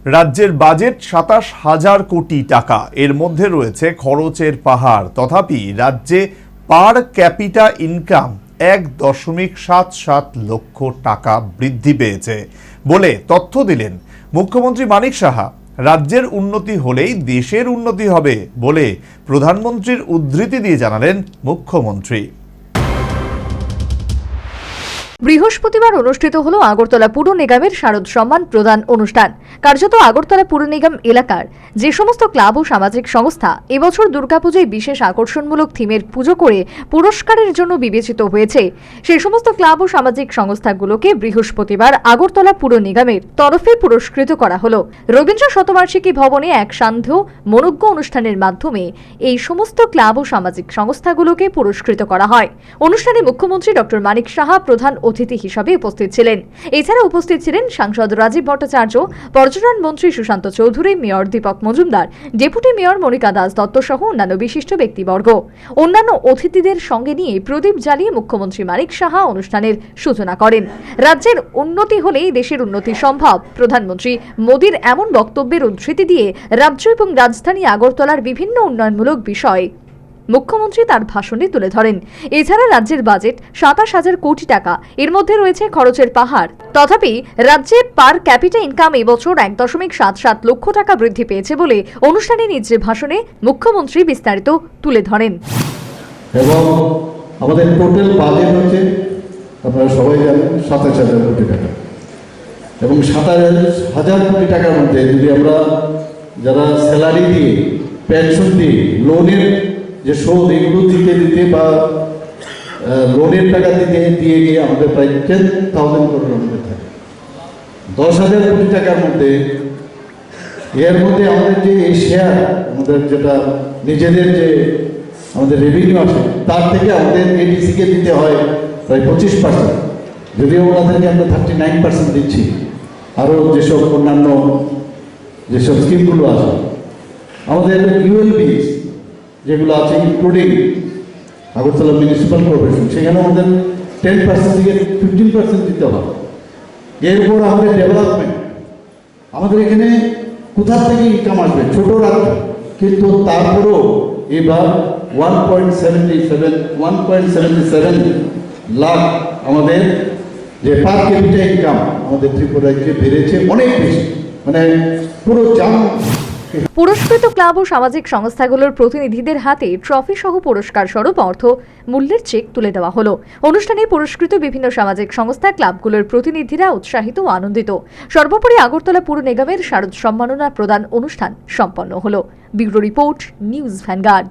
রাজ্যের বাজেট ২৭,০০০ কোটি টাকা, এর মধ্যে রয়েছে খরচের পাহাড়। তথাপি রাজ্যে পার ক্যাপিটা ইনকাম ১.৭৭ লক্ষ টাকা বৃদ্ধি পেয়েছে বলে তথ্য দিলেন মুখ্যমন্ত্রী মানিক সাহা। রাজ্যের উন্নতি হলেই দেশের উন্নতি হবে বলে প্রধানমন্ত্রীর উদ্ধৃতি দিয়ে জানালেন মুখ্যমন্ত্রী। বৃহস্পতিবার অনুষ্ঠিত হল আগরতলা পুর নিগমের শারদ সম্মান প্রদান অনুষ্ঠান। কার্যত আগরতলা পুর নিগম এলাকার যে সমস্ত ক্লাব ও সামাজিক সংস্থা এবছর দুর্গাপুজোয় বিশেষ আকর্ষণমূলক থিমের পুজো করে পুরস্কারের জন্য বিবেচিত হয়েছে, সেই সমস্ত ক্লাব ও সামাজিক সংস্থাগুলোকে বৃহস্পতিবার আগরতলা পুর নিগমের তরফে পুরস্কৃত করা হল। রবীন্দ্র শতবার্ষিকী ভবনে এক সান্ধ্য মনোজ্ঞ অনুষ্ঠানের মাধ্যমে এই সমস্ত ক্লাব ও সামাজিক সংস্থাগুলোকে পুরস্কৃত করা হয়। অনুষ্ঠানে মুখ্যমন্ত্রী ডক্টর মানিক সাহা প্রধান অতিথি হিসাবে উপস্থিত ছিলেন। এছাড়া উপস্থিত ছিলেন সাংসদ রাজীব ভট্টাচার্য, পর্যটন মন্ত্রী Sushanta Chowdhury, mayor Dipak Majumdar, deputy mayor Monika Das Dutta সহ অন্যান্য বিশিষ্ট ব্যক্তিবর্গ। অন্যান্য অতিথিদের সঙ্গে নিয়ে প্রদীপ জ্বালিয়ে মুখ্যমন্ত্রী মানিক সাহা অনুষ্ঠানের সূচনা করেন। রাজ্যের উন্নতি হলেই দেশের উন্নতি সম্ভব। প্রধানমন্ত্রী মোদীর এমন বক্তব্যের উদ্ধৃতি দিয়ে রাজ্য এবং রাজধানী আগরতলার বিভিন্ন উন্নয়নমূলক বিষয় মুখ্যমন্ত্রী তার ভাষণে তুলে ধরেন। এছাড়া রাজ্যের বাজেট ২৭,০০০ কোটি টাকা, এর মধ্যে রয়েছে খরচের পাহাড়। তথাপি রাজ্যে পার ক্যাপিটা ইনকাম এবছর ১.৭৭ লক্ষ টাকা বৃদ্ধি পেয়েছে বলে অনুষ্ঠানে নিজ ভাষণে মুখ্যমন্ত্রী বিস্তারিত তুলে ধরেন। এবং আমাদের টোটাল বাজেট হচ্ছে, আপনারা সবাই জানেন, ২৭,০০০ কোটি টাকা। এবং ২৭,০০০ কোটি টাকার মধ্যে যদি আমরা যারা স্যালারি দিয়ে, পেনশন দিয়ে, লোনের যে শোধ এগুলো দিতে দিতে বা লোনের টাকা দিতে দিয়ে গিয়ে আমাদের প্রায় 10,000 কোটি আমাদের থাকে। ১০,০০০ কোটি টাকার মধ্যে এর মধ্যে আমাদের যে এই শেয়ার, আমাদের যেটা নিজেদের যে আমাদের রেভিনিউ আসে তার থেকে আমাদের এডিসিকে দিতে হয় প্রায় 25%, যদিও ওনাদেরকে আমরা 39% দিচ্ছি। আরও যেসব অন্যান্য যেসব স্কিমগুলো আছে, আমাদের ইউএলবি যেগুলো আছে ইনক্লুডিং আগরতলা মিউনিসিপ্যাল কর্পোরেশন, সেখানে আমাদের 10% থেকে 15% দিতে হবে। এরপর আমাদের ডেভেলপমেন্ট, আমাদের এখানে কোথা থেকে ইনকাম আসবে, ছোট রাজ্য, কিন্তু তারপরেও এবার 1.77 লাখ আমাদের যে পার ক্যাপিটা ইনকাম আমাদের ত্রিপুরায় বেড়েছে অনেক বেশি, মানে পুরো পুরস্কৃত ক্লাব ও সামাজিক সংস্থাগুলোর প্রতিনিধিদের হাতে ট্রফি সহ পুরস্কার স্বরূপ অর্থ মূল্যের চেক তুলে দেওয়া হলো। অনুষ্ঠানে পুরস্কৃত বিভিন্ন সামাজিক সংস্থা ক্লাবগুলোর প্রতিনিধিরা উৎসাহিত ও আনন্দিত। সর্বোপরি আগরতলা পুর নিগমের শারদ সম্মাননা প্রদান অনুষ্ঠান সম্পন্ন হলো। Bureau report, news vanguard.